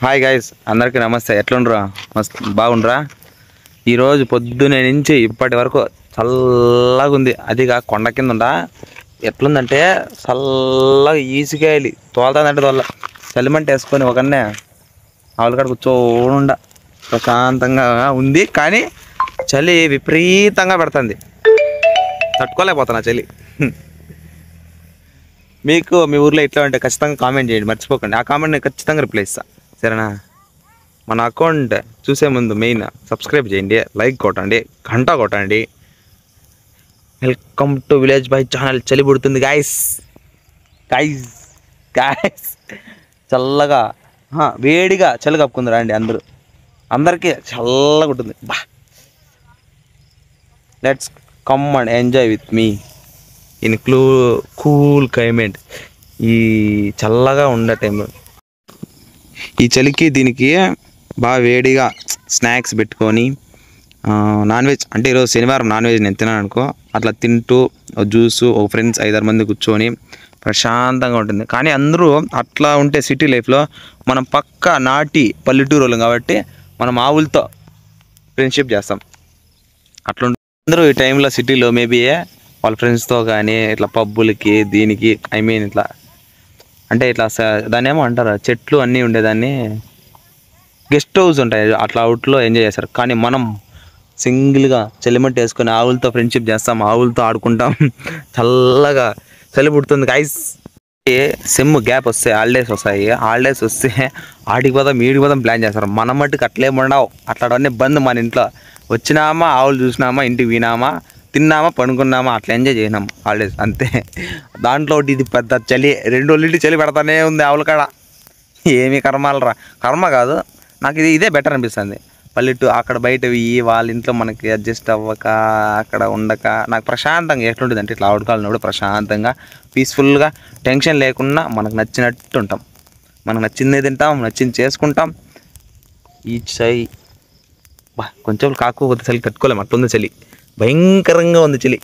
Hi guys, అందరికీ నమస్తే. ఎట్లుండ్రా? మస్తు బాగుండ్రా? ఈరోజు పొద్దునే నుంచి ఇప్పటి వరకు చల్లగా ఉంది. అదిగా కొండ కింద ఉండా. ఎట్లుందంటే చల్లగా ఈసికాయలి తోలుతుందంటే తోల చలిమంట వేసుకొని ఒకనే ఆవులకాడ కూర్చోనుండా ప్రశాంతంగా ఉంది. కానీ చలి విపరీతంగా పెడుతుంది, తట్టుకోలేకపోతున్నా చలి. మీకు మీ ఊర్లో ఎట్లా ఉంటే ఖచ్చితంగా కామెంట్ చేయండి, మర్చిపోకండి. ఆ కామెంట్ నేను ఖచ్చితంగా రిప్లై ఇస్తాను, సరేనా? మన అకౌంట్ చూసే ముందు మెయిన్ సబ్స్క్రైబ్ చేయండి, లైక్ కొట్టండి, గంట కొట్టండి. Welcome to village by channel. చలి పుడుతుంది గాయస్, గాయస్ గాయస్ చల్లగా వేడిగా చలి కప్పుకుంది రండి. అందరికీ చల్లగా ఉంటుంది. బా, let's come and enjoy with me in cool climate. ఈ చల్లగా ఉండే టైంలో ఈ చలికి దీనికి బాగా వేడిగా స్నాక్స్ పెట్టుకొని నాన్ వెజ్, అంటే ఈరోజు శనివారం నాన్ వెజ్ నేను తిన్నాను అనుకో, అట్లా తింటూ జ్యూసు ఒక ఫ్రెండ్స్ 5-6 మంది కూర్చొని ప్రశాంతంగా ఉంటుంది. కానీ అందరూ అట్లా ఉంటే సిటీ లైఫ్లో మనం పక్క నాటి పల్లెటూరు వాళ్ళం కాబట్టి మనం ఆవులతో ఫ్రెండ్షిప్ చేస్తాం. అట్లా అందరూ ఈ టైంలో సిటీలో మేబీ వాళ్ళ ఫ్రెండ్స్తో కానీ ఇట్లా పబ్బులకి దీనికి ఇట్లా అంటే ఇట్లా దాన్ని ఏమో అంటారు, చెట్లు అన్నీ ఉండేదాన్ని గెస్ట్ హౌస్ ఉంటాయి, అట్లా అవుట్లో ఎంజాయ్ చేస్తారు. కానీ మనం సింగిల్గా చలిమంట వేసుకొని ఆవులతో ఫ్రెండ్షిప్ చేస్తాం, ఆవులతో ఆడుకుంటాం. చల్లగా చలి పుడుతుంది గైస్. సెమ్ గ్యాప్ వస్తే హాలిడేస్ వస్తాయి, హాలిడేస్ వస్తే ఆడికి పోదాం ఈడికి పోదాం ప్లాన్ చేస్తారు. మన మట్టుకు అట్లేముండవు, అట్లాంటివన్నీ బంద్. మన ఇంట్లో వచ్చినామా, ఆవులు చూసినామా, ఇంటికి వినామా, తిన్నామా, పడుకున్నామా, అట్లా ఎంజాయ్ చేసినాం హాలిడేస్ అంతే. దాంట్లో ఒకటి ఇది పెద్ద చలి, 2 రోజులు చలి పెడతానే ఉంది ఆవుల కాడ. ఏమి కర్మాలరా, కర్మ కాదు, నాకు ఇదే బెటర్ అనిపిస్తుంది. పల్లెటూరు అక్కడ బయట వాళ్ళ ఇంట్లో మనకి అడ్జస్ట్ అవ్వక అక్కడ ఉండక నాకు ప్రశాంతంగా ఎట్లుంటుంది అంటే ఇట్లా ఆవుడుకాలను ప్రశాంతంగా పీస్ఫుల్గా టెన్షన్ లేకుండా మనకు నచ్చినట్టు ఉంటాం. మనకు నచ్చిందే తింటాం, నచ్చింది చేసుకుంటాం. ఈ కొంచెం కాకపోతే చలి తట్టుకోలేము, అట్లుంది చలి, భయంకరంగా ఉంది చలి.